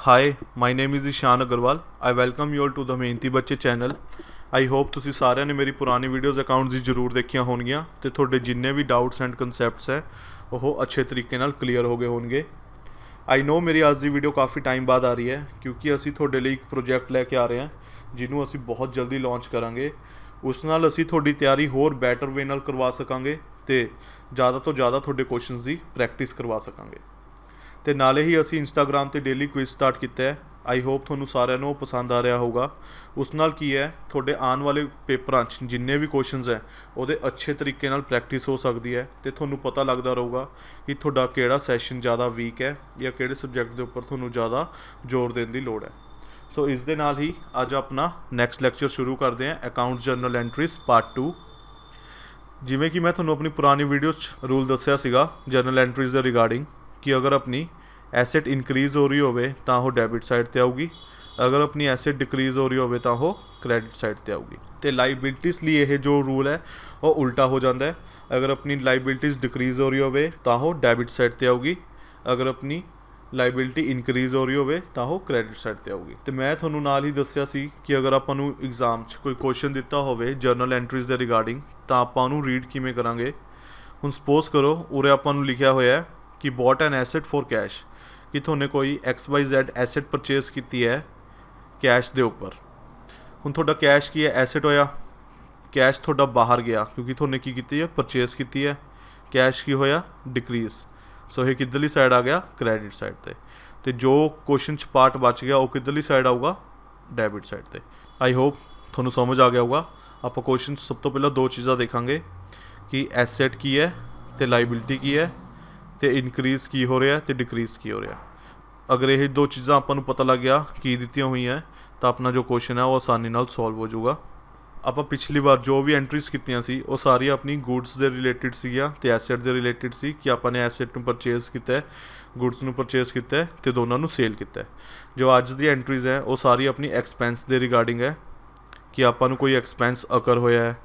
Hi my name is Ishan Agrawal. I welcome you all to the Mehnati Bacche channel. I hope ਤੁਸੀਂ ਸਾਰਿਆਂ ਨੇ ਮੇਰੀ ਪੁਰਾਣੀ ਵੀਡੀਓਜ਼ ਅਕਾਊਂਟਸ ਦੀ ਜ਼ਰੂਰ ਦੇਖੀਆਂ ਹੋਣਗੀਆਂ ਤੇ ਤੁਹਾਡੇ ਜਿੰਨੇ ਵੀ ਡਾਊਟਸ ਐਂਡ ਕਨਸੈਪਟਸ ਹੈ ਉਹ ਅੱਛੇ ਤਰੀਕੇ ਨਾਲ ਕਲੀਅਰ ਹੋ ਗਏ ਹੋਣਗੇ। ਆਈ ਨੋ ਮੇਰੀ ਅੱਜ ਦੀ ਵੀਡੀਓ ਕਾਫੀ ਟਾਈਮ ਬਾਅਦ ਆ ਰਹੀ ਹੈ ਕਿਉਂਕਿ ਅਸੀਂ ਤੁਹਾਡੇ ਲਈ ਇੱਕ ਪ੍ਰੋਜੈਕਟ ਲੈ ਕੇ ਆ ਰਹੇ ਹਾਂ ਜਿਹਨੂੰ ਅਸੀਂ ਬਹੁਤ ਜਲਦੀ ਲਾਂਚ ਕਰਾਂਗੇ। ਉਸ ਨਾਲ ਅਸੀਂ ਤੁਹਾਡੀ ਤਿਆਰੀ ਹੋਰ ਬੈਟਰ ਵੇ ਨਾਲ ਕਰਵਾ ਸਕਾਂਗੇ ਤੇ ਜ਼ਿਆਦਾ ਤੋਂ ਜ਼ਿਆਦਾ ਤੁਹਾਡੇ ਕੁਐਸਚਨਸ ਦੀ ਪ੍ਰੈਕਟਿਸ ਕਰਵਾ ਸਕਾਂਗੇ। ਤੇ ਨਾਲੇ ਹੀ ਅਸੀਂ ਇੰਸਟਾਗ੍ਰਾਮ ਤੇ ਡੇਲੀ ਕੁਇਜ਼ ਸਟਾਰਟ ਕੀਤਾ ਹੈ। ਆਈ ਹੋਪ ਤੁਹਾਨੂੰ ਸਾਰਿਆਂ ਨੂੰ ਪਸੰਦ ਆ ਰਿਹਾ ਹੋਊਗਾ। ਉਸ ਨਾਲ ਕੀ ਹੈ ਤੁਹਾਡੇ ਆਉਣ ਵਾਲੇ ਪੇਪਰਾਂ 'ਚ ਜਿੰਨੇ ਵੀ ਕੁਐਸਚਨਸ ਹੈ ਉਹਦੇ ਅੱਛੇ ਤਰੀਕੇ ਨਾਲ ਪ੍ਰੈਕਟਿਸ ਹੋ ਸਕਦੀ ਹੈ ਤੇ ਤੁਹਾਨੂੰ ਪਤਾ ਲੱਗਦਾ ਰਹੂਗਾ ਕਿ ਤੁਹਾਡਾ ਕਿਹੜਾ ਸੈਸ਼ਨ ਜ਼ਿਆਦਾ ਵੀਕ ਹੈ ਜਾਂ ਕਿਹੜੇ ਸਬਜੈਕਟ ਦੇ ਉੱਪਰ ਤੁਹਾਨੂੰ ਜ਼ਿਆਦਾ ਜ਼ੋਰ ਦੇਣ ਦੀ ਲੋੜ ਹੈ। ਸੋ ਇਸ ਦੇ ਨਾਲ ਹੀ ਅੱਜ ਆਪਣਾ ਨੈਕਸਟ ਲੈਕਚਰ ਸ਼ੁਰੂ ਕਰਦੇ ਹਾਂ, ਅਕਾਊਂਟਸ ਜਰਨਲ ਐਂਟਰੀਜ਼ ਪਾਰਟ 2। ਜਿਵੇਂ ਕਿ ਮੈਂ ਤੁਹਾਨੂੰ ਆਪਣੀ ਪੁਰਾਣੀ ਵੀਡੀਓ 'ਚ ਰੂਲ ਦੱਸਿਆ ਸੀਗਾ ਜਰਨਲ ਐਂਟਰੀਜ਼ ਦੇ ਰਿਗਾਰਡਿੰਗ ਕਿ ਅਗਰ ਆਪਣੀ ਐਸੈਟ ਇਨਕਰੀਜ਼ ਹੋ ਰਹੀ ਹੋਵੇ ਤਾਂ ਉਹ ਡੈਬਿਟ ਸਾਈਡ ਤੇ ਆਊਗੀ, ਅਗਰ ਆਪਣੀ ਐਸੈਟ ਡਿਕਰੀਜ਼ ਹੋ ਰਹੀ ਹੋਵੇ ਤਾਂ ਉਹ ਕ੍ਰੈਡਿਟ ਸਾਈਡ ਤੇ ਆਊਗੀ। ਤੇ ਲਾਇਬਿਲਿਟੀਜ਼ ਲਈ ਇਹ ਜੋ ਰੂਲ ਹੈ ਉਹ ਉਲਟਾ ਹੋ ਜਾਂਦਾ ਹੈ। ਅਗਰ ਆਪਣੀ ਲਾਇਬਿਲਿਟੀਜ਼ ਡਿਕਰੀਜ਼ ਹੋ ਰਹੀ ਹੋਵੇ ਤਾਂ ਉਹ ਡੈਬਿਟ ਸਾਈਡ ਤੇ ਆਊਗੀ, ਅਗਰ ਆਪਣੀ ਲਾਇਬਿਲਿਟੀ ਇਨਕਰੀਜ਼ ਹੋ ਰਹੀ ਹੋਵੇ ਤਾਂ ਉਹ ਕ੍ਰੈਡਿਟ ਸਾਈਡ ਤੇ ਆਊਗੀ। ਤੇ ਮੈਂ ਤੁਹਾਨੂੰ ਨਾਲ ਹੀ ਦੱਸਿਆ ਸੀ ਕਿ ਅਗਰ ਆਪਾਂ ਨੂੰ ਐਗਜ਼ਾਮ 'ਚ ਕੋਈ ਕੁਐਸਚਨ ਦਿੱਤਾ ਹੋਵੇ ਜਰਨਲ ਐਂਟਰੀਜ਼ ਦੇ ਰਿਗਾਰਡਿੰਗ ਤਾਂ ਆਪਾਂ ਉਹਨੂੰ ਰੀਡ ਕਿਵੇਂ ਕਰਾਂਗੇ। ਹੁਣ ਸਪੋਜ਼ ਕਰੋ ਉਰੇ ਆਪਾਂ ਨੂੰ ਲਿਖਿਆ ਹੋਇਆ ਹੈ ਕਿ bought N asset for cash, ਕਿ ਤੁਹਾਨੇ ਕੋਈ XYZ ਐਸੈਟ ਪਰਚੇਸ ਕੀਤੀ ਹੈ ਕੈਸ਼ ਦੇ ਉੱਪਰ। ਹੁਣ ਤੁਹਾਡਾ ਕੈਸ਼ ਕੀ ਹੈ, ਐਸੈਟ ਹੋਇਆ, ਕੈਸ਼ ਤੁਹਾਡਾ ਬਾਹਰ ਗਿਆ ਕਿਉਂਕਿ ਤੁਹਾਨੇ ਕੀ ਕੀਤੀ ਹੈ, ਪਰਚੇਸ ਕੀਤੀ ਹੈ। ਕੈਸ਼ ਕੀ ਹੋਇਆ, ਡਿਕਰੀਜ਼। ਸੋ ਇਹ ਕਿੱਧਰਲੀ ਸਾਈਡ ਆ ਗਿਆ, ਕ੍ਰੈਡਿਟ ਸਾਈਡ ਤੇ। ਤੇ ਜੋ ਕੁਐਸਚਨ 'ਚ ਪਾਰਟ ਬਚ ਗਿਆ ਉਹ ਕਿੱਧਰਲੀ ਸਾਈਡ ਆਊਗਾ, ਡੈਬਿਟ ਸਾਈਡ ਤੇ। ਆਈ ਹੋਪ ਤੁਹਾਨੂੰ ਸਮਝ ਆ ਗਿਆ ਹੋਊਗਾ। ਆਪਾਂ ਕੁਐਸਚਨ 'ਚ ਸਭ ਤੋਂ ਪਹਿਲਾਂ ਦੋ ਚੀਜ਼ਾਂ ਦੇਖਾਂਗੇ ਕਿ ਐਸੈਟ ਕੀ ਹੈ ਤੇ ਲਾਇਬਿਲਿਟੀ ਕੀ ਹੈ ਤੇ ਇਨਕਰੀਜ਼ ਕੀ ਹੋ ਰਿਹਾ ਤੇ ਡਿਕਰੀਜ਼ ਕੀ ਹੋ ਰਿਹਾ। ਅਗਰ ਇਹ ਦੋ ਚੀਜ਼ਾਂ ਆਪਾਂ ਨੂੰ ਪਤਾ ਲੱਗ ਗਿਆ ਕੀ ਦਿੱਤੀਆਂ ਹੋਈਆਂ ਤਾਂ ਆਪਣਾ ਜੋ ਕੁਐਸਚਨ ਹੈ ਉਹ ਆਸਾਨੀ ਨਾਲ ਸੋਲਵ ਹੋ ਜਾਊਗਾ। ਆਪਾਂ ਪਿਛਲੀ ਵਾਰ ਜੋ ਵੀ ਐਂਟਰੀਜ਼ ਕੀਤੀਆਂ ਸੀ ਉਹ ਸਾਰੀਆਂ ਆਪਣੀ ਗੁੱਡਸ ਦੇ ਰਿਲੇਟਿਡ ਸੀਗੀਆਂ ਤੇ ਐਸੈਟ ਦੇ ਰਿਲੇਟਿਡ ਸੀ ਕਿ ਆਪਾਂ ਨੇ ਐਸੈਟ ਨੂੰ ਪਰਚੇਸ ਕੀਤਾ ਹੈ, ਗੁੱਡਸ ਨੂੰ ਪਰਚੇਸ ਕੀਤਾ ਹੈ ਤੇ ਦੋਨਾਂ ਨੂੰ ਸੇਲ ਕੀਤਾ ਹੈ। ਜੋ ਅੱਜ ਦੀ ਐਂਟਰੀਜ਼ ਹੈ ਉਹ ਸਾਰੀ ਆਪਣੀ ਐਕਸਪੈਂਸ ਦੇ ਰਿਗਾਰਡਿੰਗ ਹੈ ਕਿ ਆਪਾਂ ਨੂੰ ਕੋਈ ਐਕਸਪੈਂਸ ਅਕਰ ਹੋਇਆ ਹੈ,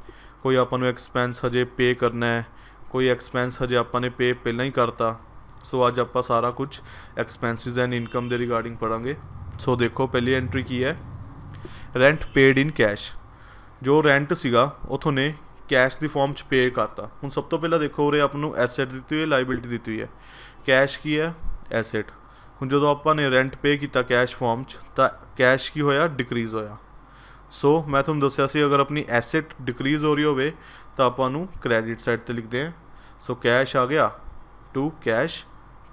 ਕੋਈ ਆਪਾਂ ਨੂੰ ਐਕਸਪੈਂਸ ਹਜੇ ਪੇ ਕਰਨਾ ਹੈ, ਕੋਈ ਐਕਸਪੈਂਸ ਹਜੇ ਆਪਾਂ ਨੇ ਪੇ ਪਹਿਲਾਂ ਹੀ ਕਰਤਾ। ਸੋ ਅੱਜ ਆਪਾਂ ਸਾਰਾ ਕੁਝ ਐਕਸਪੈਂਸਿਸ ਐਂਡ ਇਨਕਮ ਦੇ ਰਿਗਾਰਡਿੰਗ ਪੜਾਂਗੇ। ਸੋ ਦੇਖੋ ਪਹਿਲੀ ਐਂਟਰੀ ਕੀ ਹੈ, ਰੈਂਟ ਪੇਡ ਇਨ ਕੈਸ਼। ਜੋ ਰੈਂਟ ਸੀਗਾ ਉਹ ਤੁਹਾਨੇ ਕੈਸ਼ ਦੀ ਫਾਰਮ 'ਚ ਪੇ ਕਰਤਾ। ਹੁਣ ਸਭ ਤੋਂ ਪਹਿਲਾਂ ਦੇਖੋ ਉਰੇ ਆਪਾਂ ਨੂੰ ਐਸੈਟ ਦਿੱਤੀ ਹੋਈ ਹੈ, ਲਾਇਬਿਲਿਟੀ ਦਿੱਤੀ ਹੋਈ ਹੈ। ਕੈਸ਼ ਕੀ ਹੈ, ਐਸੈਟ। ਹੁਣ ਜਦੋਂ ਆਪਾਂ ਨੇ ਰੈਂਟ ਪੇ ਕੀਤਾ ਕੈਸ਼ ਫਾਰਮ 'ਚ ਤਾਂ ਕੈਸ਼ ਕੀ ਹੋਇਆ, ਡਿਕਰੀਜ਼ ਹੋਇਆ। ਸੋ ਮੈਂ ਤੁਹਾਨੂੰ ਦੱਸਿਆ ਸੀ ਅਗਰ ਆਪਣੀ ਐਸੈਟ ਡਿਕਰੀਜ਼ ਹੋ ਰਹੀ ਹੋਵੇ ਤਾਂ ਆਪਾਂ ਨੂੰ ਕ੍ਰੈਡਿਟ ਸਾਈਡ ਤੇ ਲਿਖਦੇ ਹਾਂ। ਸੋ ਕੈਸ਼ ਆ ਗਿਆ ਟੂ ਕੈਸ਼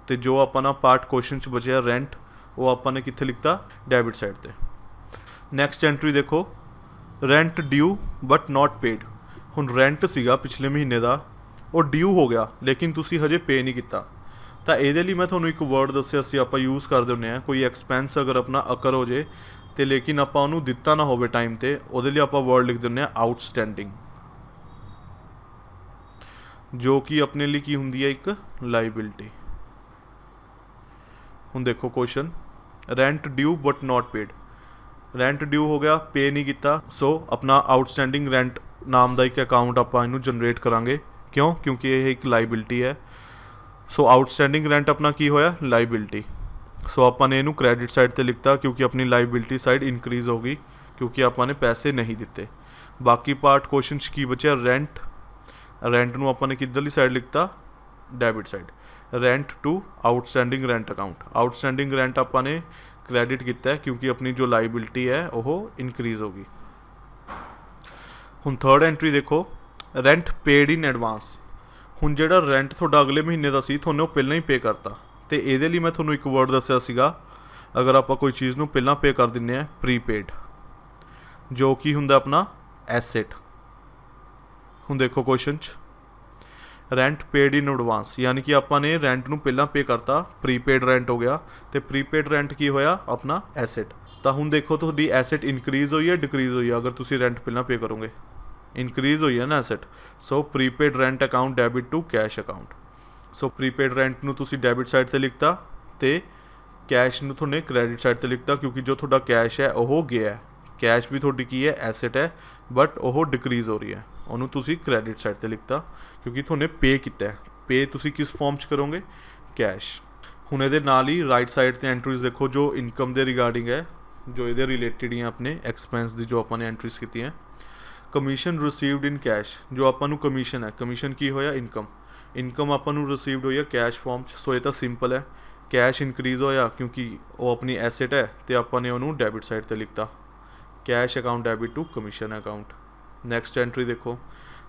ਤੇ ਜੋ ਆਪਾਂ ਨਾ ਪਾਰਟ ਕੁਐਸਚਨ 'ਚ ਬਚਿਆ ਰੈਂਟ ਉਹ ਆਪਾਂ ਨੇ ਕਿੱਥੇ ਲਿਖਤਾ, ਡੈਬਿਟ ਸਾਈਡ ਤੇ। ਨੈਕਸਟ ਐਂਟਰੀ ਦੇਖੋ, rent due but not paid. ਹੁਣ ਰੈਂਟ ਸੀਗਾ ਪਿਛਲੇ ਮਹੀਨੇ ਦਾ, ਉਹ ਡਿਊ ਹੋ ਗਿਆ ਲੇਕਿਨ ਤੁਸੀਂ ਹਜੇ ਪੇ ਨਹੀਂ ਕੀਤਾ। ਤਾਂ ਇਹਦੇ ਲਈ ਮੈਂ ਤੁਹਾਨੂੰ ਇੱਕ ਵਰਡ ਦੱਸਿਆ ਸੀ ਆਪਾਂ ਯੂਜ਼ ਕਰਦੇ ਹੁੰਦੇ ਹਾਂ, ਕੋਈ ਐਕਸਪੈਂਸ ਅਗਰ ਆਪਣਾ ਅਕਰ ਹੋ ਜੇ ਤੇ ਲੇਕਿਨ ਆਪਾਂ ਉਹਨੂੰ ਦਿੱਤਾ ਨਾ ਹੋਵੇ ਟਾਈਮ ਤੇ, ਉਹਦੇ ਲਈ ਆਪਾਂ ਵਰਡ ਲਿਖ ਦਿੰਦੇ ਹਾਂ ਆਊਟਸਟੈਂਡਿੰਗ, ਜੋ ਕਿ ਆਪਣੇ ਲਈ ਕੀ ਹੁੰਦੀ ਹੈ, ਇੱਕ ਲਾਇਬਿਲਿਟੀ। ਹੁਣ ਦੇਖੋ question, rent due but not paid. Rent due ਹੋ ਗਿਆ, ਪੇ ਨਹੀਂ ਕੀਤਾ। ਸੋ ਆਪਣਾ ਆਊਟਸਟੈਂਡਿੰਗ ਰੈਂਟ ਨਾਮ ਦਾ ਇੱਕ ਅਕਾਊਂਟ ਆਪਾਂ ਇਹਨੂੰ ਜਨਰੇਟ ਕਰਾਂਗੇ। ਕਿਉਂ, ਕਿਉਂਕਿ ਇਹ ਇੱਕ ਲਾਇਬਿਲਿਟੀ ਹੈ। ਸੋ ਆਊਟਸਟੈਂਡਿੰਗ ਰੈਂਟ ਆਪਣਾ ਕੀ ਹੋਇਆ, ਲਾਇਬਿਲਿਟੀ। ਸੋ ਆਪਾਂ ਨੇ ਇਹਨੂੰ ਕ੍ਰੈਡਿਟ ਸਾਈਡ ਤੇ ਲਿਖਤਾ ਕਿਉਂਕਿ ਆਪਣੀ ਲਾਇਬਿਲਿਟੀ ਸਾਈਡ ਇਨਕਰੀਜ਼ ਹੋ ਗਈ ਕਿਉਂਕਿ ਆਪਾਂ ਨੇ ਪੈਸੇ ਨਹੀਂ ਦਿੱਤੇ। ਬਾਕੀ ਪਾਰਟ ਕੁਐਸਚਨ 'ਚ ਕੀ ਬਚਿਆ, ਰੈਂਟ। ਰੈਂਟ ਨੂੰ ਆਪਾਂ ਨੇ ਕਿੱਧਰਲੀ ਸਾਈਡ ਲਿਖਤਾ, debit side. Rent to outstanding rent account. Outstanding rent ਆਪਾਂ ਨੇ ਕ੍ਰੈਡਿਟ ਕੀਤਾ ਕਿਉਂਕਿ ਆਪਣੀ ਜੋ ਲਾਇਬਿਲਿਟੀ ਹੈ ਉਹ ਇਨਕਰੀਜ਼ ਹੋ ਗਈ। ਹੁਣ ਥਰਡ ਐਂਟਰੀ ਦੇਖੋ, ਰੈਂਟ ਪੇਡ ਇਨ ਐਡਵਾਂਸ। ਹੁਣ ਜਿਹੜਾ ਰੈਂਟ ਤੁਹਾਡਾ ਅਗਲੇ ਮਹੀਨੇ ਦਾ ਸੀ ਤੁਹਾਨੂੰ ਉਹ ਪਹਿਲਾਂ ਹੀ ਪੇ ਕਰਤਾ। ਤੇ ਇਹਦੇ ਲਈ ਮੈਂ ਤੁਹਾਨੂੰ ਇੱਕ ਵਰਡ ਦੱਸਿਆ ਸੀਗਾ, ਅਗਰ ਆਪਾਂ ਕੋਈ ਚੀਜ਼ ਨੂੰ ਪਹਿਲਾਂ ਪੇ ਕਰ ਦਿੰਦੇ ਹਾਂ, ਪ੍ਰੀਪੇਡ, ਜੋ ਕਿ ਹੁੰਦਾ ਆਪਣਾ ਐਸੈਟ। ਹੁਣ ਦੇਖੋ ਕੁਐਸਚਨ 'ਚ ਰੈਂਟ ਪੇਡ ਇਨ ਐਡਵਾਂਸ, ਯਾਨੀ ਕਿ ਆਪਾਂ ਨੇ ਰੈਂਟ ਨੂੰ ਪਹਿਲਾਂ ਪੇ ਕਰਤਾ, ਪ੍ਰੀਪੇਡ ਰੈਂਟ ਹੋ ਗਿਆ। ਤੇ ਪ੍ਰੀਪੇਡ ਰੈਂਟ ਕੀ ਹੋਇਆ, ਆਪਣਾ ਐਸੈਟ। ਤਾਂ ਹੁਣ ਦੇਖੋ ਤੁਹਾਡੀ ਐਸੈਟ ਇਨਕਰੀਜ਼ ਹੋਈ ਹੈ, ਡਿਕਰੀਜ਼ ਹੋਈ ਹੈ। ਅਗਰ ਤੁਸੀਂ ਰੈਂਟ ਪਹਿਲਾਂ ਪੇ ਕਰੋਗੇ, ਇਨਕਰੀਜ਼ ਹੋਈ ਹੈ ਨਾ asset. So prepaid rent account debit to cash account. So prepaid rent ਨੂੰ ਤੁਸੀਂ ਡੈਬਿਟ ਸਾਈਡ ਤੇ ਲਿਖਤਾ ਤੇ ਕੈਸ਼ ਨੂੰ ਤੁਹਾਨੇ ਕ੍ਰੈਡਿਟ ਸਾਈਡ ਤੇ ਲਿਖਤਾ ਕਿਉਂਕਿ ਜੋ ਤੁਹਾਡਾ ਕੈਸ਼ ਹੈ ਉਹ ਗਿਆ। ਕੈਸ਼ ਵੀ ਤੁਹਾਡੀ ਕੀ ਹੈ, ਐਸੈਟ ਹੈ, ਬਟ ਉਹ ਡਿਕਰੀਜ਼ ਹੋ ਰਹੀ ਹੈ। ਉਹਨੂੰ ਤੁਸੀਂ ਕ੍ਰੈਡਿਟ ਸਾਈਡ ਤੇ ਲਿਖਤਾ ਕਿਉਂਕਿ ਤੁਹਾਨੇ ਪੇ ਕੀਤਾ ਹੈ। ਪੇ ਤੁਸੀਂ ਕਿਸ ਫਾਰਮ 'ਚ ਕਰੋਗੇ, ਕੈਸ਼। ਹੁਣ ਇਹਦੇ ਨਾਲ ਹੀ ਰਾਈਟ ਸਾਈਡ ਤੇ ਐਂਟਰੀਜ਼ ਦੇਖੋ ਜੋ ਇਨਕਮ ਦੇ ਰਿਗਾਰਡਿੰਗ ਹੈ, ਜੋ ਇਹਦੇ ਰਿਲੇਟਡ ਹੀ ਆ ਆਪਣੇ ਐਕਸਪੈਂਸ ਦੀ, ਜੋ ਆਪਾਂ ਨੇ ਐਂਟਰੀਜ਼ ਕੀਤੀਆਂ। ਕਮਿਸ਼ਨ ਰਿਸੀਵਡ ਇਨ ਕੈਸ਼, ਜੋ ਆਪਾਂ ਨੂੰ ਕਮਿਸ਼ਨ ਹੈ, ਕਮਿਸ਼ਨ ਕੀ ਹੋਇਆ, ਇਨਕਮ ਆਪਾਂ ਨੂੰ ਰਿਸੀਵਡ ਹੋਈ ਹੈ ਕੈਸ਼ ਫਾਰਮ 'ਚ। ਸੋ ਇਹ ਤਾਂ ਸਿੰਪਲ ਹੈ, ਕੈਸ਼ ਇਨਕਰੀਜ਼ ਹੋਇਆ ਕਿਉਂਕਿ ਉਹ ਆਪਣੀ ਐਸੈਟ ਹੈ ਤੇ ਆਪਾਂ ਨੇ ਉਹਨੂੰ ਡੈਬਿਟ ਸਾਈਡ ਤੇ ਲਿਖਤਾ, cash account debit to commission account. Next entry ਦੇਖੋ,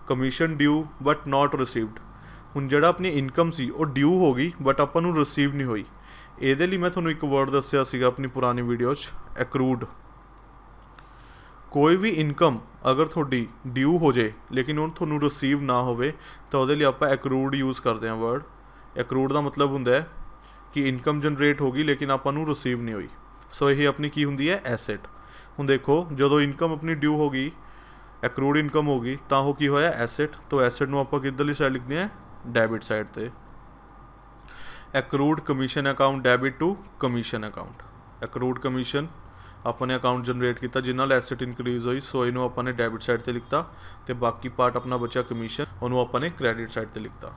commission due but not received. ਹੁਣ ਜਿਹੜਾ ਆਪਣੀ ਇਨਕਮ ਸੀ ਉਹ ਡਿਊ ਹੋ ਗਈ ਬਟ ਆਪਾਂ ਨੂੰ ਰਿਸੀਵ ਨਹੀਂ ਹੋਈ। ਇਹਦੇ ਲਈ ਮੈਂ ਤੁਹਾਨੂੰ ਇੱਕ ਵਰਡ ਦੱਸਿਆ ਸੀਗਾ ਆਪਣੀ ਪੁਰਾਣੀ ਵੀਡੀਓ 'ਚ, ਐਕਰੂਡ। ਕੋਈ ਵੀ ਇਨਕਮ ਅਗਰ ਤੁਹਾਡੀ ਡਿਊ ਹੋ ਜੇ ਲੇਕਿਨ ਉਹ ਤੁਹਾਨੂੰ ਰਿਸੀਵ ਨਾ ਹੋਵੇ ਤਾਂ ਉਹਦੇ ਲਈ ਆਪਾਂ ਐਕਰੂਡ ਯੂਜ਼ ਕਰਦੇ ਹਾਂ ਵਰਡ। ਐਕਰੂਡ ਦਾ ਮਤਲਬ ਹੁੰਦਾ ਹੈ ਕਿ ਇਨਕਮ ਜਨਰੇਟ ਹੋ ਗਈ ਲੇਕਿਨ ਆਪਾਂ ਨੂੰ ਰਿਸੀਵ ਨਹੀਂ ਹੋਈ। ਸੋ ਇਹ ਆਪਣੀ ਕੀ ਹੁੰਦੀ ਹੈ, ਐਸੈਟ। ਹੁਣ ਦੇਖੋ ਜਦੋਂ ਇਨਕਮ ਆਪਣੀ ਡਿਊ ਹੋ ਗਈ, ਐਕਰੂਡ ਇਨਕਮ ਹੋ ਗਈ, ਤਾਂ ਉਹ ਕੀ ਹੋਇਆ, ਐਸੈਟ। ਤੋਂ ਐਸੈਟ ਨੂੰ ਆਪਾਂ ਕਿੱਧਰਲੀ ਸਾਈਡ ਲਿਖਦੇ ਹਾਂ, ਡੈਬਿਟ ਸਾਈਡ ਤੇ। Accrued commission account debit to commission account. Accrued commission ਆਪਾਂ ਨੇ ਅਕਾਊਂਟ ਜਨਰੇਟ ਕੀਤਾ ਜਿਸ ਨਾਲ ਐਸੈਟ ਇਨਕਰੀਜ਼ ਹੋਈ, ਸੋ ਇਹਨੂੰ ਆਪਾਂ ਨੇ ਡੈਬਿਟ ਸਾਈਡ ਤੇ ਲਿਖਤਾ ਤੇ ਬਾਕੀ ਪਾਰਟ ਆਪਣਾ ਬਚਿਆ ਕਮਿਸ਼ਨ, ਉਹਨੂੰ ਆਪਾਂ ਨੇ ਕ੍ਰੈਡਿਟ ਸਾਈਡ ਤੇ ਲਿਖਤਾ।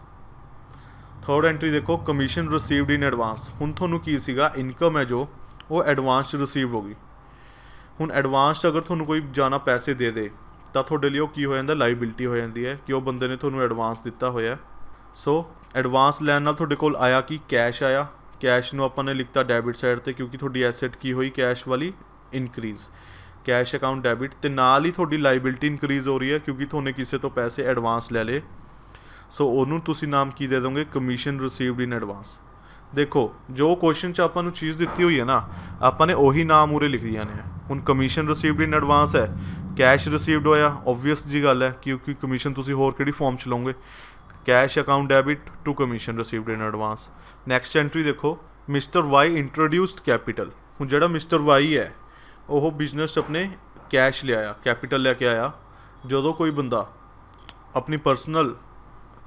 ਥਰਡ ਐਂਟਰੀ ਦੇਖੋ, ਕਮਿਸ਼ਨ ਰਿਸੀਵਡ ਇਨ ਐਡਵਾਂਸ। ਹੁਣ ਤੁਹਾਨੂੰ ਕੀ ਸੀਗਾ, ਇਨਕਮ ਹੈ ਜੋ ਉਹ ਐਡਵਾਂਸ 'ਚ ਰਿਸੀਵ ਹੋ ਗਈ। ਹੁਣ ਐਡਵਾਂਸ 'ਚ ਅਗਰ ਤੁਹਾਨੂੰ ਕੋਈ ਜਾਣਾ ਪੈਸੇ ਦੇ ਦੇ ਤਾਂ ਤੁਹਾਡੇ ਲਈ ਉਹ ਕੀ ਹੋ ਜਾਂਦਾ, ਲਾਇਬਿਲਿਟੀ ਹੋ ਜਾਂਦੀ ਹੈ ਕਿ ਉਹ ਬੰਦੇ ਨੇ ਤੁਹਾਨੂੰ ਐਡਵਾਂਸ ਦਿੱਤਾ ਹੋਇਆ। ਸੋ ਐਡਵਾਂਸ ਲੈਣ ਨਾਲ ਤੁਹਾਡੇ ਕੋਲ ਆਇਆ ਕਿ ਕੈਸ਼ ਆਇਆ, ਕੈਸ਼ ਨੂੰ ਆਪਾਂ ਨੇ ਲਿਖਤਾ ਡੈਬਿਟ ਸਾਈਡ ਤੇ ਕਿਉਂਕਿ ਤੁਹਾਡੀ ਐਸੈਟ ਕੀ ਹੋਈ, ਕੈਸ਼ ਵਾਲੀ ਇਨਕਰੀਜ਼, ਕੈਸ਼ ਅਕਾਊਂਟ ਡੈਬਿਟ। ਤੇ ਨਾਲ ਹੀ ਤੁਹਾਡੀ ਲਾਇਬਿਲਿਟੀ ਇਨਕਰੀਜ਼ ਹੋ ਰਹੀ ਹੈ ਕਿਉਂਕਿ ਤੁਹਾਨੇ ਕਿਸੇ ਤੋਂ ਪੈਸੇ ਐਡਵਾਂਸ ਲੈ ਲਏ। ਸੋ ਉਹਨੂੰ ਤੁਸੀਂ ਨਾਮ ਕੀ ਦੇ ਦੋਗੇ, ਕਮਿਸ਼ਨ ਰਿਸੀਵਡ ਇਨ ਐਡਵਾਂਸ। ਦੇਖੋ ਜੋ ਕੁਐਸਚਨ 'ਚ ਆਪਾਂ ਨੂੰ ਚੀਜ਼ ਦਿੱਤੀ ਹੋਈ ਹੈ ਨਾ, ਆਪਾਂ ਨੇ ਉਹੀ ਨਾਮ ਉਰੇ ਲਿਖ ਦਿਆਂ ਨੇ। ਹੁਣ ਕਮਿਸ਼ਨ ਰਿਸੀਵਡ ਇਨ ਐਡਵਾਂਸ ਹੈ, ਕੈਸ਼ ਰਿਸੀਵਡ ਹੋਇਆ, ਓਬਵੀਅਸ ਜੀ ਗੱਲ ਹੈ ਕਿਉਂਕਿ ਕਮਿਸ਼ਨ ਤੁਸੀਂ ਹੋਰ ਕਿਹੜੀ ਫਾਰਮ 'ਚ ਲਓਗੇ, cash account debit to commission received in advance. Next entry ਦੇਖੋ, ਮਿਸਟਰ ਵਾਈ ਇੰਟਰੋਡਿਊਸਡ ਕੈਪੀਟਲ। ਹੁਣ ਜਿਹੜਾ ਮਿਸਟਰ ਵਾਈ ਹੈ ਉਹ ਬਿਜ਼ਨਸ 'ਚ ਆਪਣੇ ਕੈਸ਼ ਲਿਆਇਆ, ਕੈਪੀਟਲ ਲੈ ਕੇ ਆਇਆ। ਜਦੋਂ ਕੋਈ ਬੰਦਾ ਆਪਣੀ ਪਰਸਨਲ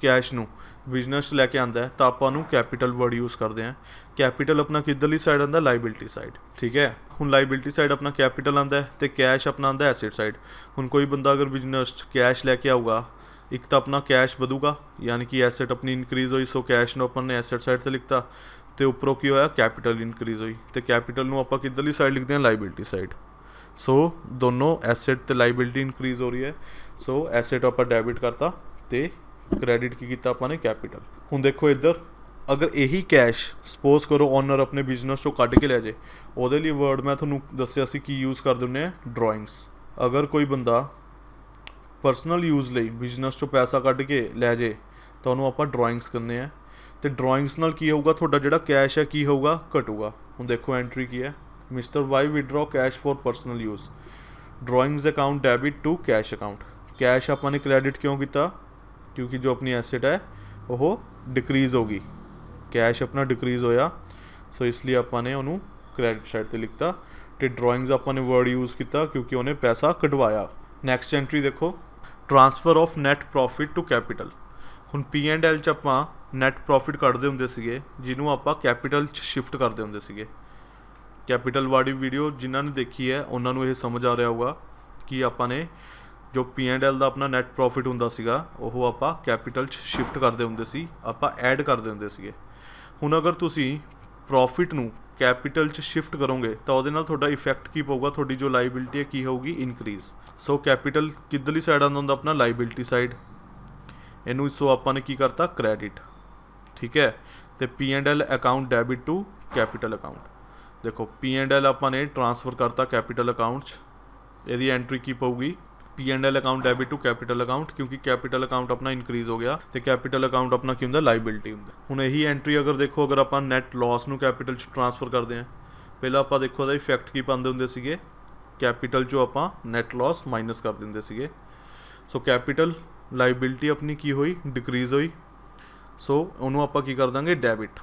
ਕੈਸ਼ ਨੂੰ ਬਿਜ਼ਨਸ 'ਚ ਲੈ ਕੇ ਆਉਂਦਾ ਹੈ ਤਾਂ ਆਪਾਂ ਉਹਨੂੰ ਕੈਪੀਟਲ ਵਰਡ ਯੂਜ਼ ਕਰਦੇ ਹਾਂ। ਕੈਪੀਟਲ ਆਪਣਾ ਕਿੱਧਰਲੀ ਸਾਈਡ ਆਉਂਦਾ, ਲਾਇਬਿਲਿਟੀ ਸਾਈਡ, ਠੀਕ ਹੈ। ਹੁਣ ਲਾਇਬਿਲਿਟੀ ਸਾਈਡ ਆਪਣਾ ਕੈਪੀਟਲ ਆਉਂਦਾ ਅਤੇ ਕੈਸ਼ ਆਪਣਾ ਆਉਂਦਾ ਐਸਿਡ ਸਾਈਡ। ਹੁਣ ਕੋਈ ਬੰਦਾ ਅਗਰ ਬਿਜ਼ਨਸ 'ਚ ਕੈਸ਼ ਲੈ ਕੇ ਆਊਗਾ, ਇੱਕ ਤਾਂ ਆਪਣਾ ਕੈਸ਼ ਵਧੂਗਾ ਯਾਨੀ ਕਿ ਐਸੈਟ ਆਪਣੀ ਇਨਕਰੀਜ਼ ਹੋਈ, ਸੋ ਕੈਸ਼ ਨੂੰ ਆਪਾਂ ਨੇ ਐਸੈਟ ਸਾਈਡ 'ਤੇ ਲਿਖਤਾ ਤੇ ਉੱਪਰੋਂ ਕੀ ਹੋਇਆ, ਕੈਪੀਟਲ ਇਨਕਰੀਜ਼ ਹੋਈ ਤੇ ਕੈਪੀਟਲ ਨੂੰ ਆਪਾਂ ਕਿੱਧਰਲੀ ਸਾਈਡ ਲਿਖਦੇ ਹਾਂ, ਲਾਇਬਿਲਿਟੀ ਸਾਈਡ। ਸੋ ਦੋਨੋਂ ਐਸੈਟ ਤੇ ਲਾਇਬਿਲਿਟੀ ਇਨਕਰੀਜ਼ ਹੋ ਰਹੀ ਹੈ, ਸੋ ਐਸੈਟ ਆਪਾਂ ਡੈਬਿਟ ਕਰਤਾ ਤੇ ਕ੍ਰੈਡਿਟ ਕੀ ਕੀਤਾ ਆਪਾਂ ਨੇ, ਕੈਪੀਟਲ। ਹੁਣ ਦੇਖੋ ਇੱਧਰ, ਅਗਰ ਇਹੀ ਕੈਸ਼ ਸਪੋਜ਼ ਕਰੋ ਓਨਰ ਆਪਣੇ ਬਿਜ਼ਨਸ 'ਚੋਂ ਕੱਢ ਕੇ ਲੈ ਜਾਏ, ਉਹਦੇ ਲਈ ਵਰਡ ਮੈਂ ਤੁਹਾਨੂੰ ਦੱਸਿਆ ਸੀ ਕੀ ਯੂਜ਼ ਕਰ ਦਿੰਦੇ ਹਾਂ, ਡਰਾਇੰਗਸ। ਅਗਰ ਕੋਈ ਬੰਦਾ ਪਰਸਨਲ ਯੂਜ਼ ਲਈ ਬਿਜ਼ਨਸ 'ਚੋਂ ਪੈਸਾ ਕੱਢ ਕੇ ਲੈ ਜਾਏ ਤਾਂ ਉਹਨੂੰ ਆਪਾਂ ਡਰਾਇੰਗਸ ਕਹਿੰਦੇ ਹਾਂ। ਤੇ ਡਰਾਇੰਗਸ ਨਾਲ ਕੀ ਹੋਊਗਾ, ਤੁਹਾਡਾ ਜਿਹੜਾ ਕੈਸ਼ ਹੈ ਕੀ ਹੋਊਗਾ, ਘਟੂਗਾ। ਹੁਣ ਦੇਖੋ ਐਂਟਰੀ ਕੀ ਹੈ, mister Y withdrew cash for personal use, drawings account debit to cash account. Cash ਆਪਾਂ ਨੇ ਕ੍ਰੈਡਿਟ ਕਿਉਂ ਕੀਤਾ, ਕਿਉਂਕਿ ਜੋ ਆਪਣੀ ਐਸੈਟ ਹੈ ਉਹ ਡਿਕਰੀਜ਼ ਹੋ ਗਈ, ਕੈਸ਼ ਆਪਣਾ ਡਿਕਰੀਜ਼ ਹੋਇਆ, ਸੋ ਇਸ ਲਈ ਆਪਾਂ ਨੇ ਉਹਨੂੰ ਕ੍ਰੈਡਿਟ ਸਾਈਡ ਤੇ ਲਿਖਤਾ। ਤੇ ਡਰਾਇੰਗਸ ਆਪਾਂ ਨੇ ਵਰਡ ਯੂਜ਼ ਕੀਤਾ ਕਿਉਂਕਿ ਉਹਨੇ ਪੈਸਾ ਕਢਵਾਇਆ। ਨੈਕਸਟ ਐਂਟਰੀ ਦੇਖੋ, transfer of net profit to capital. ਹੁਣ P&L 'ਚ ਆਪਾਂ ਨੈਟ ਪ੍ਰੋਫਿਟ ਕੱਢਦੇ ਹੁੰਦੇ ਸੀਗੇ ਜਿਹਨੂੰ ਆਪਾਂ ਕੈਪੀਟਲ 'ਚ ਸ਼ਿਫਟ ਕਰਦੇ ਹੁੰਦੇ ਸੀਗੇ। ਕੈਪੀਟਲ ਵਾਲੀ ਵੀਡੀਓ ਜਿਨ੍ਹਾਂ ਨੇ ਦੇਖੀ ਹੈ ਉਹਨਾਂ ਨੂੰ ਇਹ ਸਮਝ ਆ ਰਿਹਾ ਹੋਊਗਾ ਕਿ ਆਪਾਂ ਨੇ ਜੋ P&L ਦਾ ਆਪਣਾ ਨੈਟ ਪ੍ਰੋਫਿਟ ਹੁੰਦਾ ਸੀਗਾ ਉਹ ਆਪਾਂ ਕੈਪੀਟਲ 'ਚ ਸ਼ਿਫਟ ਕਰਦੇ ਹੁੰਦੇ ਸੀ, ਆਪਾਂ ਐਡ ਕਰਦੇ ਹੁੰਦੇ ਸੀਗੇ। ਹੁਣ ਅਗਰ ਤੁਸੀਂ ਪ੍ਰੋਫਿਟ ਨੂੰ ਕੈਪੀਟਲ 'ਚ ਸ਼ਿਫਟ ਕਰੋਗੇ ਤਾਂ ਉਹਦੇ ਨਾਲ ਤੁਹਾਡਾ ਇਫੈਕਟ ਕੀ ਪਊਗਾ, ਤੁਹਾਡੀ ਜੋ ਲਾਇਬਿਲਿਟੀ ਹੈ ਕੀ ਹੋਊਗੀ, ਇਨਕਰੀਜ਼। ਸੋ ਕੈਪੀਟਲ ਕਿੱਧਰਲੀ ਸਾਈਡ ਆਉਂਦਾ ਹੁੰਦਾ, ਆਪਣਾ ਲਾਇਬਿਲਿਟੀ ਸਾਈਡ। ਇਹਨੂੰ ਸੋ ਆਪਾਂ ਨੇ ਕੀ ਕਰਤਾ, ਕ੍ਰੈਡਿਟ, ਠੀਕ ਹੈ। ਤੇ P&L account debit to capital account. ਦੇਖੋ P&L ਆਪਾਂ ਨੇ ਟ੍ਰਾਂਸਫਰ ਕਰਤਾ ਕੈਪੀਟਲ ਅਕਾਊਂਟ 'ਚ, ਇਹਦੀ ਐਂਟਰੀ ਕੀ ਪਊਗੀ, P&L account debit to capital account, ਕਿਉਂਕਿ ਕੈਪੀਟਲ ਅਕਾਊਂਟ ਆਪਣਾ ਇਨਕਰੀਜ਼ ਹੋ ਗਿਆ ਤੇ ਕੈਪੀਟਲ ਅਕਾਊਂਟ ਆਪਣਾ ਕੀ ਹੁੰਦਾ, ਲਾਇਬਿਲਿਟੀ ਹੁੰਦਾ। ਹੁਣ ਇਹੀ ਐਂਟਰੀ ਅਗਰ ਦੇਖੋ, ਅਗਰ ਆਪਾਂ ਨੈਟ ਲਾਸ ਨੂੰ ਕੈਪੀਟਲ 'ਚ ਟ੍ਰਾਂਸਫਰ ਕਰਦੇ ਹਾਂ, ਪਹਿਲਾਂ ਆਪਾਂ ਦੇਖੋ ਉਹਦਾ ਇਫੈਕਟ ਕੀ ਪਾਉਂਦੇ ਹੁੰਦੇ ਸੀਗੇ, ਕੈਪੀਟਲ 'ਚੋਂ ਆਪਾਂ ਨੈਟ ਲਾਸ ਮਾਈਨਸ ਕਰ ਦਿੰਦੇ ਸੀਗੇ। ਸੋ ਕੈਪੀਟਲ ਲਾਇਬਿਲਿਟੀ ਆਪਣੀ ਕੀ ਹੋਈ, ਡਿਕਰੀਜ਼ ਹੋਈ, ਸੋ ਉਹਨੂੰ ਆਪਾਂ ਕੀ ਕਰ ਦਾਂਗੇ, ਡੈਬਿਟ।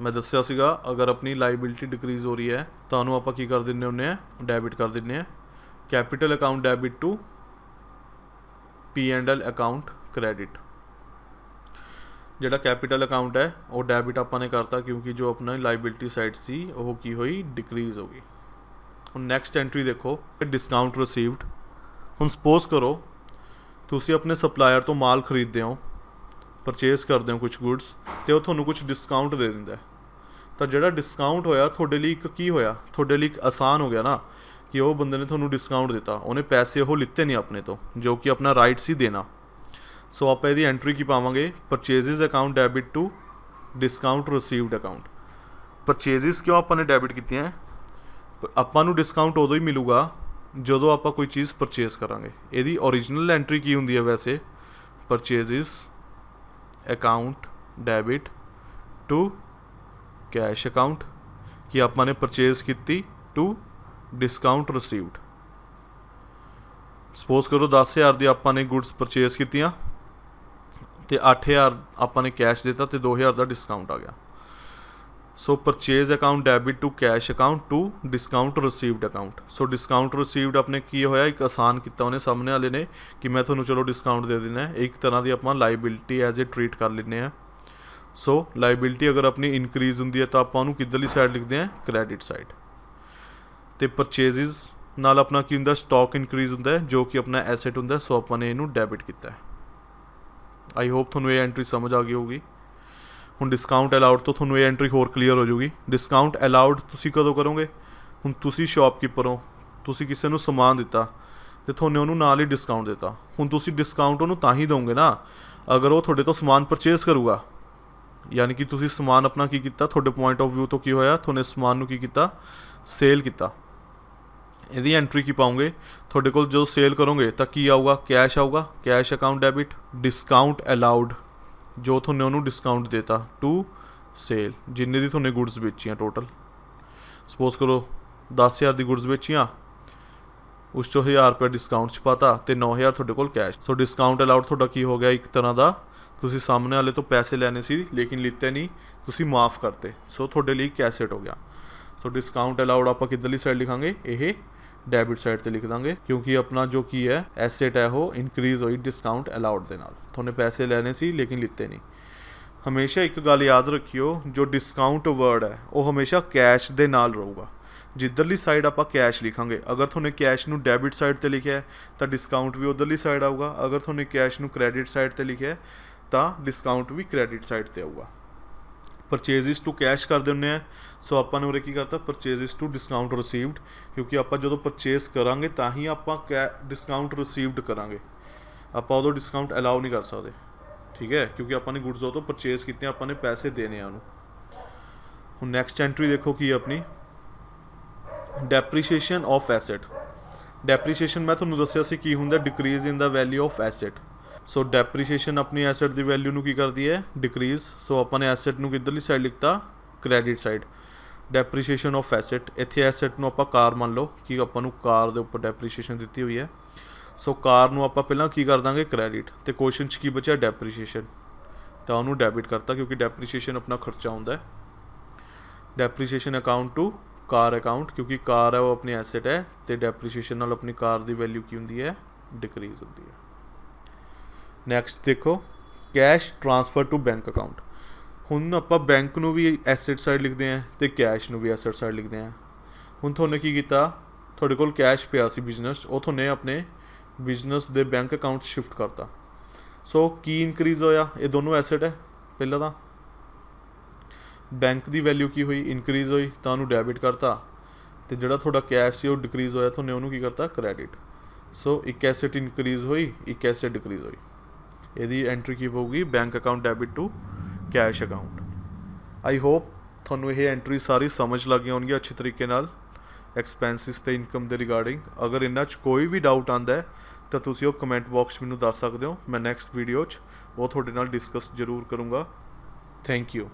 ਮੈਂ ਦੱਸਿਆ ਸੀਗਾ ਅਗਰ ਆਪਣੀ ਲਾਇਬਿਲਿਟੀ ਡਿਕਰੀਜ਼ ਹੋ ਰਹੀ ਹੈ ਤਾਂ ਉਹਨੂੰ ਆਪਾਂ ਕੀ ਕਰ ਦਿੰਦੇ ਹੁੰਦੇ ਹਾਂ, ਡੈਬਿਟ ਕਰ ਦਿੰਦੇ ਹਾਂ। Capital account debit to P&L account credit. ਜਿਹੜਾ ਕੈਪੀਟਲ ਅਕਾਊਂਟ ਹੈ ਉਹ ਡੈਬਿਟ ਆਪਾਂ ਨੇ ਕਰਤਾ ਕਿਉਂਕਿ ਜੋ ਆਪਣਾ ਲਾਇਬਿਲਿਟੀ ਸਾਈਡ ਸੀ ਉਹ ਕੀ ਹੋਈ, ਡਿਕਰੀਜ਼ ਹੋ ਗਈ। ਹੁਣ ਨੈਕਸਟ ਐਂਟਰੀ ਦੇਖੋ, ਡਿਸਕਾਊਂਟ ਰਿਸੀਵਡ। ਹੁਣ ਸਪੋਜ਼ ਕਰੋ ਤੁਸੀਂ ਆਪਣੇ ਸਪਲਾਇਰ ਤੋਂ ਮਾਲ ਖਰੀਦਦੇ ਹੋ, ਪਰਚੇਸ ਕਰਦੇ ਹੋ ਕੁਝ ਗੁੱਡਸ, ਅਤੇ ਉਹ ਤੁਹਾਨੂੰ ਕੁਝ ਡਿਸਕਾਊਂਟ ਦੇ ਦਿੰਦਾ। ਤਾਂ ਜਿਹੜਾ ਡਿਸਕਾਊਂਟ ਹੋਇਆ ਤੁਹਾਡੇ ਲਈ ਇੱਕ ਕੀ ਹੋਇਆ, ਤੁਹਾਡੇ ਲਈ ਇੱਕ ਆਸਾਨ ਹੋ ਗਿਆ ਨਾ ਕਿ ਉਹ ਬੰਦੇ ਨੇ ਤੁਹਾਨੂੰ ਡਿਸਕਾਊਂਟ ਦਿੱਤਾ, ਉਹਨੇ ਪੈਸੇ ਉਹ ਲਿੱਤੇ ਨਹੀਂ ਆਪਣੇ ਤੋਂ, ਜੋ ਕਿ ਆਪਣਾ ਰਾਈਟ ਸੀ ਦੇਣਾ। ਸੋ ਆਪਾਂ ਇਹਦੀ ਐਂਟਰੀ ਕੀ ਪਾਵਾਂਗੇ, purchases account debit to discount received account. Purchases ਕਿਉਂ ਆਪਾਂ ਨੇ ਡੈਬਿਟ ਕੀਤੀਆਂ, ਆਪਾਂ ਨੂੰ ਡਿਸਕਾਊਂਟ ਉਦੋਂ ਹੀ ਮਿਲੂਗਾ ਜਦੋਂ ਆਪਾਂ ਕੋਈ ਚੀਜ਼ ਪਰਚੇਜ਼ ਕਰਾਂਗੇ। ਇਹਦੀ ਓਰੀਜਨਲ ਐਂਟਰੀ ਕੀ ਹੁੰਦੀ ਹੈ ਵੈਸੇ, purchases account debit to cash account, ਕਿ ਆਪਾਂ ਨੇ ਪਰਚੇਜ਼ ਕੀਤੀ ਟੂ ਡਿਸਕਾਊਂਟ ਰਿਸੀਵਡ। ਸਪੋਜ਼ ਕਰੋ 10,000 ਦੀ ਆਪਾਂ ਨੇ ਗੁੱਡਸ ਪਰਚੇਜ਼ ਕੀਤੀਆਂ ਤੇ 8,000 ਆਪਾਂ ਨੇ ਕੈਸ਼ ਦਿੱਤਾ ਤੇ 2,000 ਦਾ ਡਿਸਕਾਊਂਟ ਆ ਗਿਆ। So purchase account debit to cash account to discount received account. So discount received ਆਪਣੇ ਕੀ ਹੋਇਆ, ਇੱਕ ਆਸਾਨ ਕੀਤਾ ਉਹਨੇ ਸਾਹਮਣੇ ਵਾਲੇ ਨੇ ਕਿ ਮੈਂ ਤੁਹਾਨੂੰ ਚਲੋ ਡਿਸਕਾਊਂਟ ਦੇ ਦੇਣਾ ਹੈ। ਇੱਕ ਤਰ੍ਹਾਂ ਦੀ ਆਪਾਂ ਲਾਇਬਿਲਿਟੀ ਐਜ਼ ਏ ਟਰੀਟ ਕਰ ਲੈਂਦੇ ਹਾਂ। ਸੋ ਲਾਇਬਿਲਿਟੀ ਅਗਰ ਆਪਣੀ ਇਨਕਰੀਜ਼ ਹੁੰਦੀ ਹੈ ਤਾਂ ਆਪਾਂ ਉਹਨੂੰ ਕਿੱਧਰਲੀ ਸਾਈਡ ਲਿਖਦੇ ਹਾਂ, ਕ੍ਰੈਡਿਟ ਸਾਈਡ। ਤੇ ਪਰਚੇਜ਼ਿਸ ਨਾਲ ਆਪਣਾ ਕੀ ਹੁੰਦਾ, ਸਟਾਕ ਇਨਕਰੀਜ਼ ਹੁੰਦਾ ਹੈ ਜੋ ਕਿ ਆਪਣਾ ਐਸੈਟ ਹੁੰਦਾ। ਸੋ ਆਪਾਂ ਨੇ ਇਹਨੂੰ ਡੈਬਿਟ ਕੀਤਾ ਹੈ। ਆਈ ਹੋਪ ਤੁਹਾਨੂੰ ਇਹ ਐਂਟਰੀ ਸਮਝ ਆ ਗਈ ਹੋਊਗੀ। ਹੁਣ ਡਿਸਕਾਊਂਟ ਅਲਾਉਡ ਤੋਂ ਤੁਹਾਨੂੰ ਇਹ ਐਂਟਰੀ ਹੋਰ ਕਲੀਅਰ ਹੋ ਜਾਊਗੀ। ਡਿਸਕਾਊਂਟ ਅਲਾਉਡ ਤੁਸੀਂ ਕਦੋਂ ਕਰੋਗੇ, ਹੁਣ ਤੁਸੀਂ ਸ਼ਾਪਕੀਪਰ ਹੋ, ਤੁਸੀਂ ਕਿਸੇ ਨੂੰ ਸਮਾਨ ਦਿੱਤਾ ਤੇ ਤੁਹਾਨੂੰ ਉਹਨੂੰ ਨਾਲ ਹੀ ਡਿਸਕਾਊਂਟ ਦਿੱਤਾ। ਹੁਣ ਤੁਸੀਂ ਡਿਸਕਾਊਂਟ ਉਹਨੂੰ ਤਾਂ ਹੀ ਦੋਗੇ ਨਾ ਅਗਰ ਉਹ ਤੁਹਾਡੇ ਤੋਂ ਸਮਾਨ ਪਰਚੇਜ਼ ਕਰੂਗਾ, ਯਾਨੀ ਕਿ ਤੁਸੀਂ ਸਮਾਨ ਆਪਣਾ ਕੀ ਕੀਤਾ, ਤੁਹਾਡੇ ਪੁਆਇੰਟ ਆਫ ਵਿਊ ਤੋਂ ਕੀ ਹੋਇਆ, ਤੁਹਾਨੇ ਸਮਾਨ ਨੂੰ ਕੀ ਕੀਤਾ, ਸੇਲ ਕੀਤਾ। ਇਹਦੀ ਐਂਟਰੀ ਕੀ ਪਾਉਂਗੇ, ਤੁਹਾਡੇ ਕੋਲ ਜਦੋਂ ਸੇਲ ਕਰੋਗੇ ਤਾਂ ਕੀ ਆਊਗਾ, ਕੈਸ਼ ਆਊਗਾ, cash account debit discount allowed, ਜੋ ਤੁਹਾਨੂੰ ਉਹਨੂੰ ਡਿਸਕਾਊਂਟ ਦੇਤਾ ਟੂ ਸੇਲ, ਜਿੰਨੇ ਦੀ ਤੁਹਾਨੂੰ ਗੁੱਡਸ ਵੇਚੀਆਂ ਟੋਟਲ। ਸਪੋਜ਼ ਕਰੋ 10,000 ਦੀ ਗੁੱਡਸ ਵੇਚੀਆਂ, ਉਸ 'ਚੋਂ 1,000 ਰੁਪਏ ਡਿਸਕਾਊਂਟ 'ਚ ਪਾਤਾ ਤੇ 9,000 ਤੁਹਾਡੇ ਕੋਲ ਕੈਸ਼। ਸੋ ਡਿਸਕਾਊਂਟ ਅਲਾਉਡ ਤੁਹਾਡਾ ਕੀ ਹੋ ਗਿਆ, ਇੱਕ ਤਰ੍ਹਾਂ ਦਾ ਤੁਸੀਂ ਸਾਹਮਣੇ ਵਾਲੇ ਤੋਂ ਪੈਸੇ ਲੈਣੇ ਸੀ ਲੇਕਿਨ ਲਿੱਤੇ ਨਹੀਂ, ਤੁਸੀਂ ਮਾफ़ ਕਰਤੇ। ਸੋ ਤੁਹਾਡੇ ਲਈ ਇੱਕ ਐਸੈਟ ਹੋ ਗਿਆ। ਸੋ ਡਿਸਕਾਊਂਟ ਅਲਾਉਡ ਆਪਾਂ ਕਿੱਧਰਲੀ ਸਾਈਡ ਲਿਖਾਂਗੇ, ਇਹ ਡੈਬਿਟ ਸਾਈਡ ਤੇ ਲਿਖ ਦਾਂਗੇ, ਕਿਉਂਕਿ ਆਪਣਾ ਜੋ ਕੀ ਹੈ ਐਸੈਟ ਹੈ ਉਹ ਇਨਕਰੀਜ਼ ਹੋਈ ਡਿਸਕਾਊਂਟ ਅਲਾਉਡ ਦੇ ਨਾਲ। ਤੁਹਾਨੇ ਪੈਸੇ ਲੈਣੇ ਸੀ ਲੇਕਿਨ ਲਿੱਤੇ ਨਹੀਂ। ਹਮੇਸ਼ਾ ਇੱਕ ਗੱਲ ਯਾਦ ਰੱਖਿਓ, ਜੋ ਡਿਸਕਾਊਂਟ ਵਰਡ ਹੈ ਉਹ ਹਮੇਸ਼ਾ ਕੈਸ਼ ਦੇ ਨਾਲ ਰਹੂਗਾ। ਜਿੱਧਰਲੀ ਸਾਈਡ ਆਪਾਂ ਕੈਸ਼ ਲਿਖਾਂਗੇ, ਅਗਰ ਤੁਹਾਨੇ ਕੈਸ਼ ਨੂੰ ਡੈਬਿਟ ਸਾਈਡ ਤੇ ਲਿਖਿਆ ਹੈ ਤਾਂ ਡਿਸਕਾਊਂਟ ਵੀ ਉਧਰਲੀ ਸਾਈਡ ਆਊਗਾ। ਅਗਰ ਤੁਹਾਨੇ ਕੈਸ਼ ਨੂੰ ਕ੍ਰੈਡਿਟ ਸਾਈਡ ਤੇ ਲਿਖਿਆ ਤਾਂ ਡਿਸਕਾਊਂਟ ਵੀ ਕ੍ਰੈਡਿਟ ਸਾਈਡ ਤੇ ਆਊਗਾ। ਪਰਚੇਜ਼ਿਸ ਟੂ ਕੈਸ਼ ਕਰਦੇ ਹੁੰਦੇ ਆ, ਸੋ ਆਪਾਂ ਨੇ ਉਰੇ ਕੀ ਕਰਤਾ, ਪਰਚੇਜ਼ਿਸ ਟੂ ਡਿਸਕਾਊਂਟ ਰਿਸੀਵਡ, ਕਿਉਂਕਿ ਆਪਾਂ ਜਦੋਂ ਪਰਚੇਜ਼ ਕਰਾਂਗੇ ਤਾਂ ਹੀ ਆਪਾਂ ਡਿਸਕਾਊਂਟ ਰਿਸੀਵਡ ਕਰਾਂਗੇ। ਆਪਾਂ ਉਦੋਂ ਡਿਸਕਾਊਂਟ ਅਲਾਉ ਨਹੀਂ ਕਰ ਸਕਦੇ, ਠੀਕ ਹੈ, ਕਿਉਂਕਿ ਆਪਾਂ ਨੇ ਗੁੱਡਸ ਉਹ ਤੋਂ ਪਰਚੇਜ਼ ਕੀਤੇ, ਆਪਾਂ ਨੇ ਪੈਸੇ ਦੇਣੇ ਆ ਉਹਨੂੰ। ਹੁਣ ਨੈਕਸਟ ਐਂਟਰੀ ਦੇਖੋ ਕੀ ਆਪਣੀ, ਡੈਪਰੀਸ਼ੀਏਸ਼ਨ ਆਫ ਐਸੈਟ। ਡੈਪਰੀਸ਼ੀਏਸ਼ਨ ਮੈਂ ਤੁਹਾਨੂੰ ਦੱਸਿਆ ਸੀ ਕੀ ਹੁੰਦਾ, decrease in the value of asset. So depreciation ਆਪਣੀ ਐਸੈਟ ਦੀ ਵੈਲਿਊ ਨੂੰ ਕੀ ਕਰਦੀ ਹੈ, ਡਿਕਰੀਜ਼। ਸੋ ਆਪਾਂ ਨੇ ਐਸੈਟ ਨੂੰ ਕਿੱਧਰਲੀ ਸਾਈਡ ਲਿਖਤਾ, credit side. Depreciation of asset, ਇੱਥੇ ਐਸੈਟ ਨੂੰ ਆਪਾਂ ਕਾਰ ਮੰਨ ਲਓ ਕਿ ਆਪਾਂ ਨੂੰ ਕਾਰ ਦੇ ਉੱਪਰ ਡੈਪਰੀਸ਼ੀਏਸ਼ਨ ਦਿੱਤੀ ਹੋਈ ਹੈ। ਸੋ ਕਾਰ ਨੂੰ ਆਪਾਂ ਪਹਿਲਾਂ ਕੀ ਕਰ ਦਾਂਗੇ, ਕ੍ਰੈਡਿਟ, ਤੇ ਕੁਐਸਚਨ 'ਚ ਕੀ ਬਚਿਆ, ਡੈਪਰੀਸ਼ੀਏਸ਼ਨ, ਤਾਂ ਉਹਨੂੰ ਡੈਬਿਟ ਕਰਤਾ ਕਿਉਂਕਿ ਡੈਪਰੀਸ਼ੀਏਸ਼ਨ ਆਪਣਾ ਖਰਚਾ ਹੁੰਦਾ ਹੈ। ਡੈਪਰੀਸ਼ੀਏਸ਼ਨ ਅਕਾਊਂਟ ਟੂ ਕਾਰ ਅਕਾਊਂਟ, ਕਿਉਂਕਿ ਕਾਰ ਹੈ ਉਹ ਆਪਣੀ ਐਸੈਟ ਹੈ ਤੇ ਡੈਪਰੀਸ਼ੀਏਸ਼ਨ ਨਾਲ ਆਪਣੀ ਕਾਰ ਦੀ ਵੈਲਿਊ ਕੀ ਹੁੰਦੀ ਹੈ, ਡਿਕਰੀਜ਼ ਹੁੰਦੀ ਹੈ। ਨੈਕਸਟ ਦੇਖੋ, cash transfer to bank account. ਹੁਣ ਆਪਾਂ ਬੈਂਕ ਨੂੰ ਵੀ ਐਸੈਟ ਸਾਈਡ ਲਿਖਦੇ ਹਾਂ ਤੇ ਕੈਸ਼ ਨੂੰ ਵੀ ਐਸੈਟ ਸਾਈਡ ਲਿਖਦੇ ਹਾਂ। ਹੁਣ ਤੁਹਾਨੇ ਕੀ ਕੀਤਾ, ਤੁਹਾਡੇ ਕੋਲ ਕੈਸ਼ ਪਿਆ ਸੀ ਬਿਜ਼ਨਸ 'ਚ, ਉਹ ਤੁਹਾਨੇ ਆਪਣੇ ਬਿਜ਼ਨਸ ਦੇ ਬੈਂਕ ਅਕਾਊਂਟ ਸ਼ਿਫਟ ਕਰਤਾ। ਸੋ ਕੀ ਇਨਕਰੀਜ਼ ਹੋਇਆ, ਇਹ ਦੋਨੋਂ ਐਸੈਟ ਹੈ। ਪਹਿਲਾਂ ਤਾਂ ਬੈਂਕ ਦੀ ਵੈਲਿਊ ਕੀ ਹੋਈ, ਇਨਕਰੀਜ਼ ਹੋਈ, ਤਾਂ ਉਹਨੂੰ ਡੈਬਿਟ ਕਰਤਾ, ਤੇ ਜਿਹੜਾ ਤੁਹਾਡਾ ਕੈਸ਼ ਸੀ ਉਹ ਡਿਕਰੀਜ਼ ਹੋਇਆ, ਤੁਹਾਨੇ ਉਹਨੂੰ ਕੀ ਕਰਤਾ, ਕ੍ਰੈਡਿਟ। ਸੋ ਇੱਕ ਐਸੈਟ ਇਨਕਰੀਜ਼ ਹੋਈ, ਇੱਕ ਐਸੈਟ ਡਿਕਰੀਜ਼ ਹੋਈ। ਇਹਦੀ ਐਂਟਰੀ ਕੀ ਹੋਊਗੀ, bank account debit to cash account. I hope ਤੁਹਾਨੂੰ ਇਹ ਐਂਟਰੀ ਸਾਰੀ ਸਮਝ ਲੱਗ ਗਈ ਹੋਣਗੀ ਅੱਛੇ ਤਰੀਕੇ ਨਾਲ ਐਕਸਪੈਂਸਿਸ ਤੇ ਇਨਕਮ ਦੇ ਰਿਗਾਰਡਿੰਗ। ਅਗਰ ਇਹਨਾਂ 'ਚ ਕੋਈ ਵੀ ਡਾਊਟ ਆਉਂਦਾ ਹੈ ਤਾਂ ਤੁਸੀਂ ਉਹ ਕਮੈਂਟ ਬਾਕਸ ਮੈਨੂੰ ਦੱਸ ਸਕਦੇ ਹੋ। ਮੈਂ ਨੈਕਸਟ ਵੀਡੀਓ 'ਚ ਉਹ ਤੁਹਾਡੇ ਨਾਲ ਡਿਸਕਸ ਜ਼ਰੂਰ ਕਰੂੰਗਾ। Thank you.